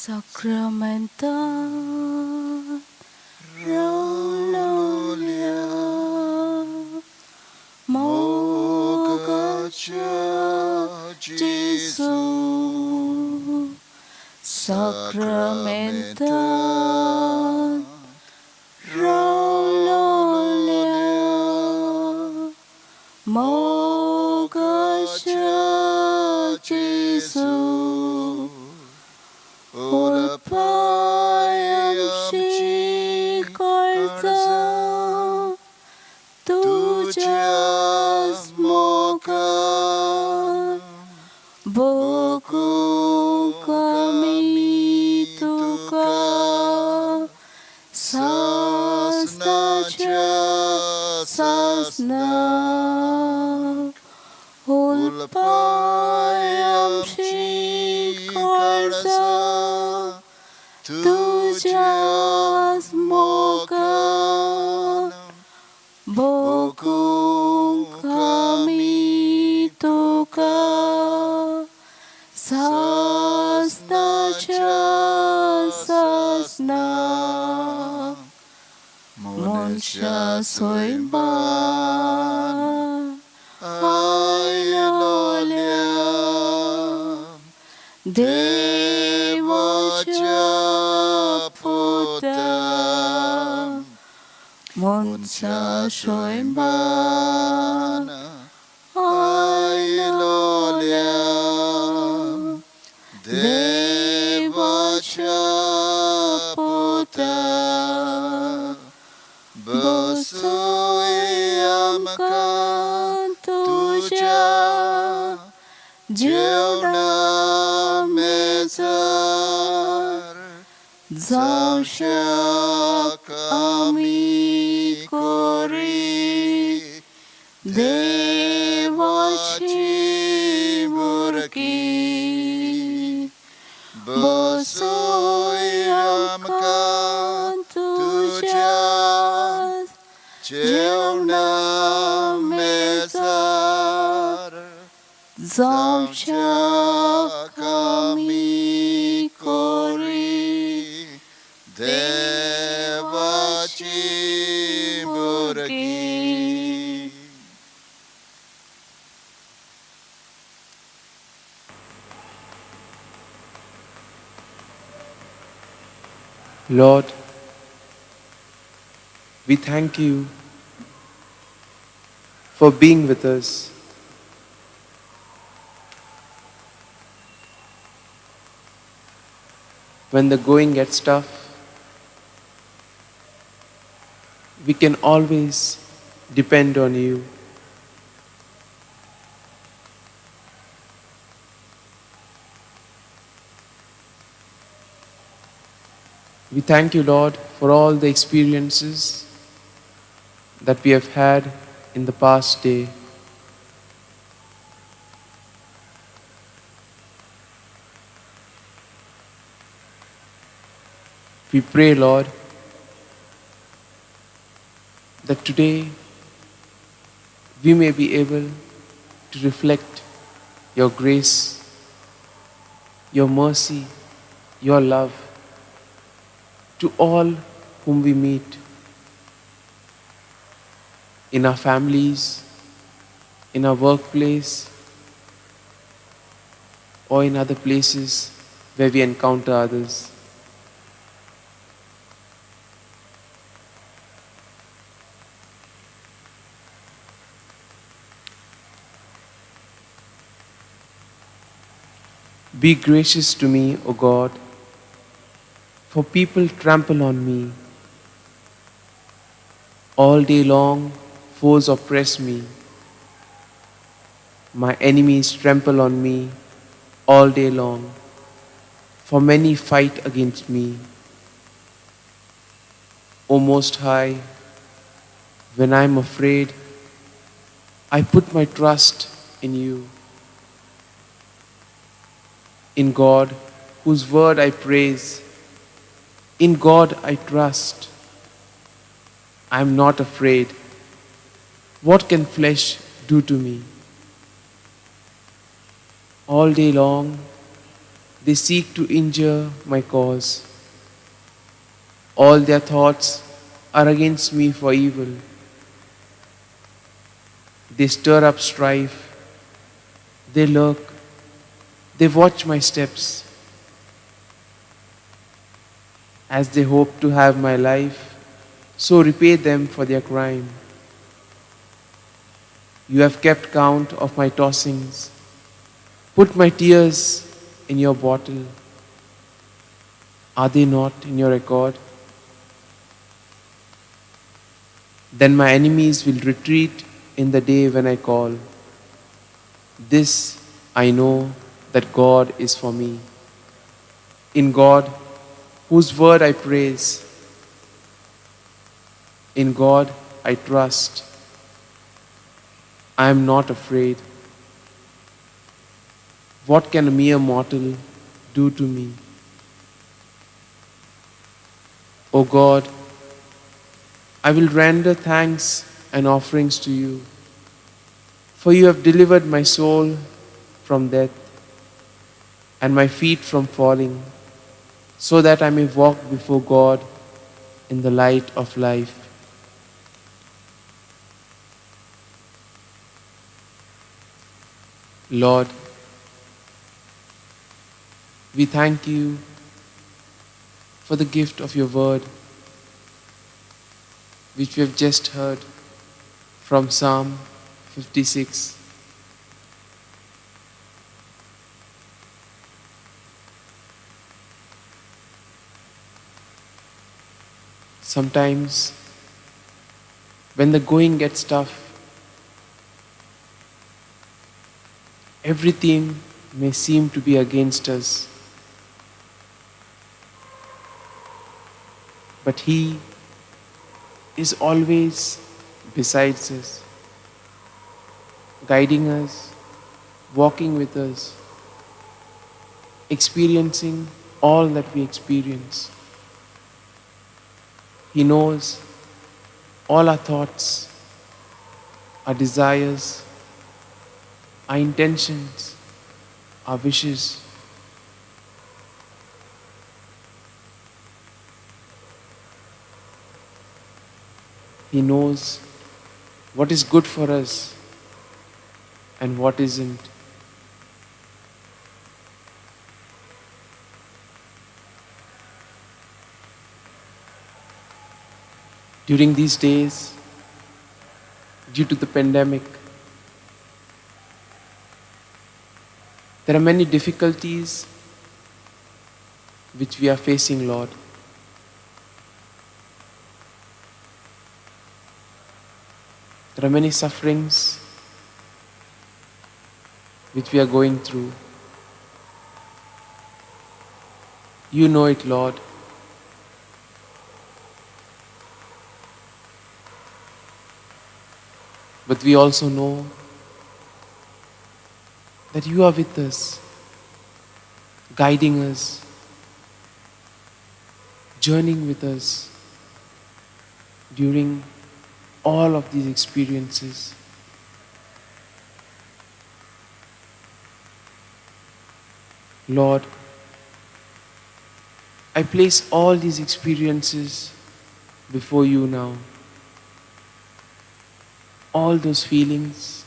Sacramental Rolia Mogacha Jesu Sacramental Rolia Mogacha Jesu Ulpayam Shikarza Tujas Moka Boku Kami Tuka Sasna Cha Sasna Ulpayam Shikarza Tujas Moka Boku Kami Tuka Sasna Cha Sasna Munsha Soimba Ailolia Devacha Putam Munsha Soimba Ailolia Devacha Putam Bosuyam kan tuja Jeuna mezar Zausha kami kori Devachi murki Bosuyam kan tuja Jeuna mezar Zausha kami kori Devachi murgi. Lord, we thank you for being with us. When the going gets tough, we can always depend on you. We thank you, Lord, for all the experiences that we have had in the past day. We pray, Lord, that today we may be able to reflect your grace, your mercy, your love to all whom we meet in our families, in our workplace, or in other places where we encounter others. Be gracious to me, O God, for people trample on me. All day long, foes oppress me. My enemies trample on me all day long, for many fight against me. O Most High, when I am afraid, I put my trust in you. In God, whose word I praise, in God I trust. I am not afraid. What can flesh do to me? All day long, They seek to injure my cause. All their thoughts are against me for evil. They stir up strife. They lurk. They watch my steps. As they hope to have my life, so repay them for their crime. You have kept count of my tossings. Put my tears in your bottle. Are they not in your record? Then my enemies will retreat in the day when I call. This I know that God is for me. In God, whose word I praise. In God I trust. I am not afraid. What can a mere mortal do to me? O God, I will render thanks and offerings to you, for you have delivered my soul from death and my feet from falling, so that I may walk before God in the light of life. Lord, we thank you for the gift of your word, which we have just heard from Psalm 56. Sometimes, when the going gets tough, everything may seem to be against us. But He is always beside us, guiding us, walking with us, experiencing all that we experience. He knows all our thoughts, our desires, our intentions, our wishes. He knows what is good for us and what isn't. During these days, due to the pandemic, there are many difficulties which we are facing, Lord. There are many sufferings which we are going through. You know it, Lord. But we also know that you are with us, guiding us, journeying with us during all of these experiences. Lord, I place all these experiences before you now. All those feelings,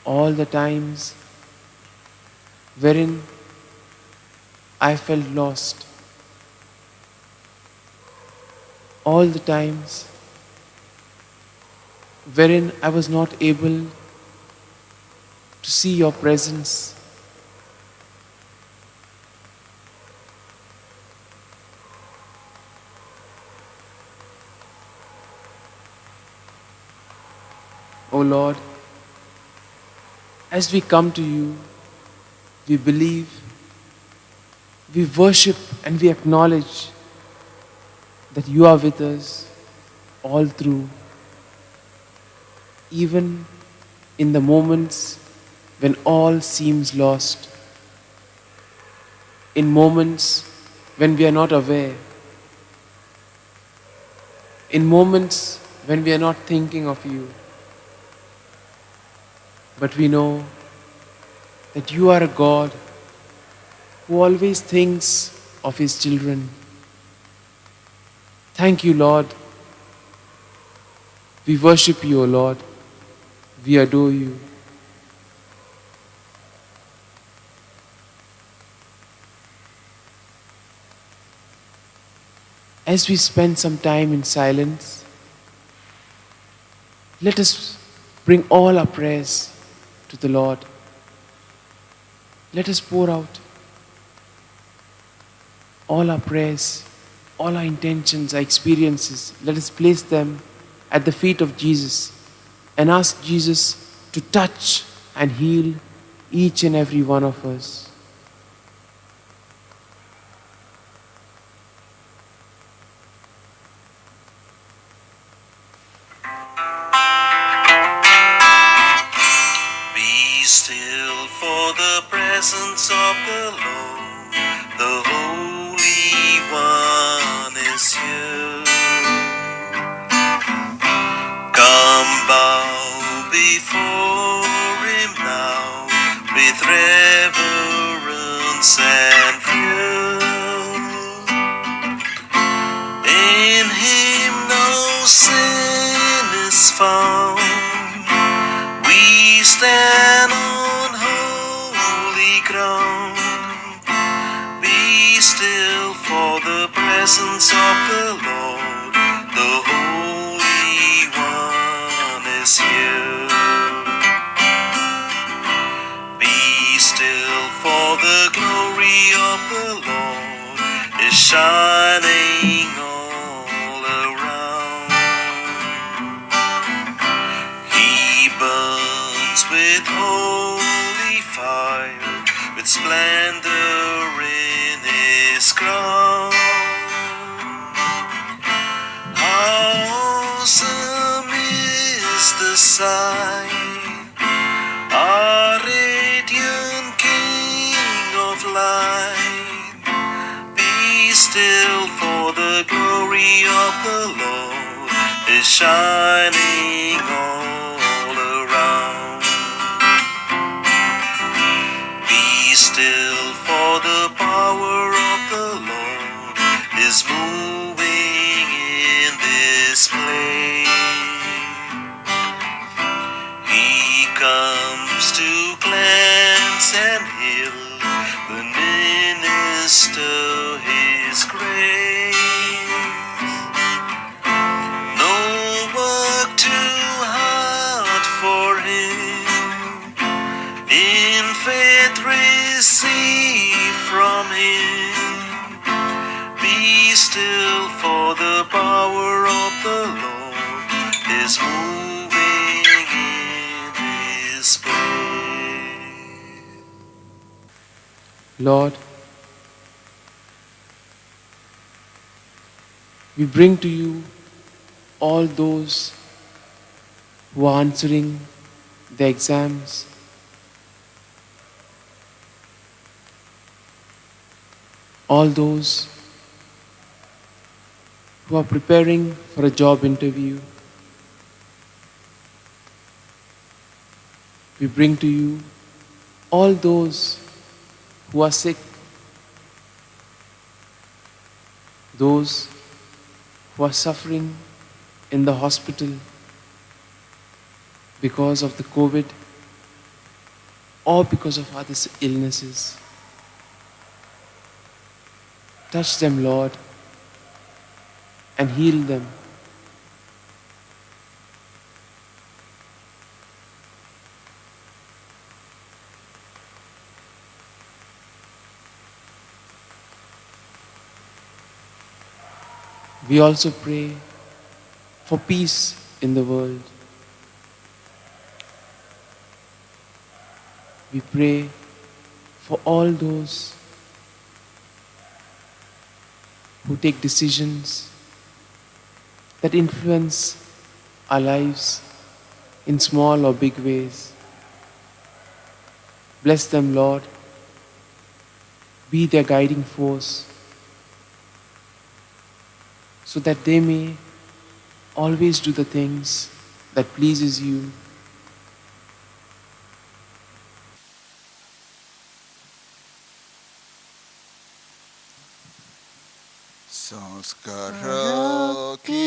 all the times wherein I felt lost, all the times wherein I was not able to see your presence. O Lord, as we come to you, we believe, we worship, and we acknowledge that you are with us all through, even in the moments when all seems lost, in moments when we are not aware, in moments when we are not thinking of you. But we know that you are a God who always thinks of His children. Thank you, Lord. We worship you, O Lord. We adore you. As we spend some time in silence, let us bring all our prayers to the Lord. Let us pour out all our prayers, all our intentions, our experiences. Let us place them at the feet of Jesus and ask Jesus to touch and heal each and every one of us. Be still for the presence of the Lord. The Holy One is here. Come bow before Him now with reverence and fear. In Him no sin is found. We stand on holy ground. Be still for the presence of the Lord. The Holy One is here. Be still for the glory of the Lord is shining all around. He burns with holy fire, with splendor in His crown. How awesome is the sight, our radiant King of light. Be still for the glory of the Lord is shining all around. Be still for the power of the Lord is moving in this place. He comes to cleanse and heal, the minister His grace. No work too hard for Him. In faith receive from Him. Be still for the power of the Lord is moving in this place. Lord, we bring to you all those who are answering the exams, all those who are preparing for a job interview. We bring to you all those who are sick, those who are suffering in the hospital because of the COVID or because of other illnesses. Touch them, Lord, and heal them. We also pray for peace in the world. We pray for all those who take decisions that influence our lives in small or big ways. Bless them, Lord. Be their guiding force, so that they may always do the things that pleases you. घराकितल्या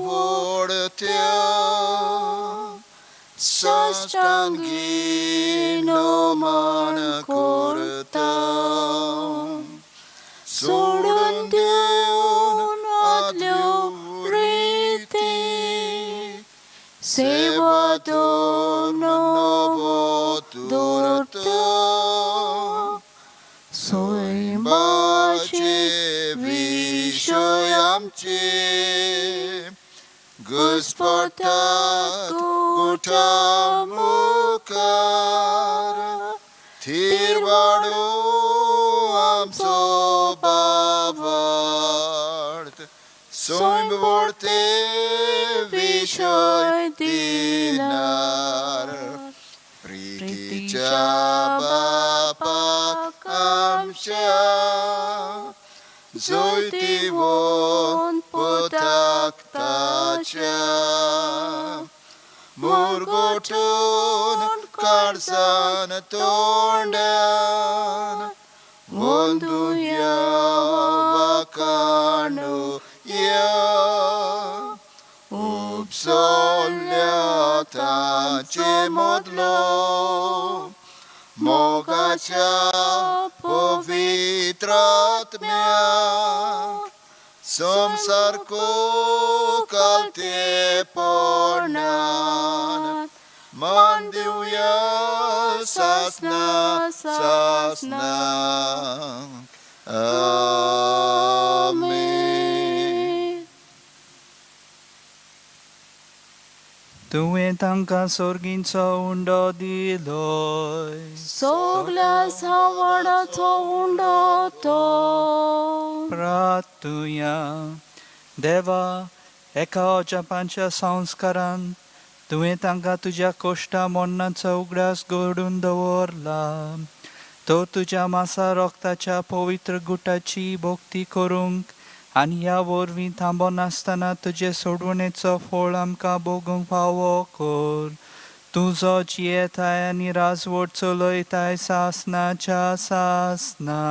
वडत्या साष्टांगी नमन करता सोडून देऊन आदल्यो रीती सेवा दोन दवरता स्वयंपाचे विषय आमचे घुसपटात गोठा मुखार थीर वाडो आमचो बावार्थ स्वयंवडते विषय दिनार प्रीतीच्या बापाक आमच्या जोयतीवोन पोताक ताच्या मुरगोटून काळजान तोंडान वंदुया वाकाणू या उपसोल्या ताचे मोदलो मोगाच्या पवित्र आत्म्या संसारको कालतेपणान मान दिवया सासना सासना आमेन. तुवें तांकां सोर्गींचो उंडो दिलोय सगल्या सावडाचो उंडो तो प्रार्थुया. देवा, एका अजापांच्या संस्कारांत तुवें तांकां तुज्या कोश्टा मोन्नाचो उगडास घडून दवरला. तो तुज्या मासा रोगताच्या पवित्र गुटाची भोक्ती करूंक आनी ह्या वरवीं थांबोन आसतना तुजे सोडवणेचो फळ आमकां भोगूंक फावो कर. तुजो जियेताय आनी राजवट चलयताय सासनाच्या सासना.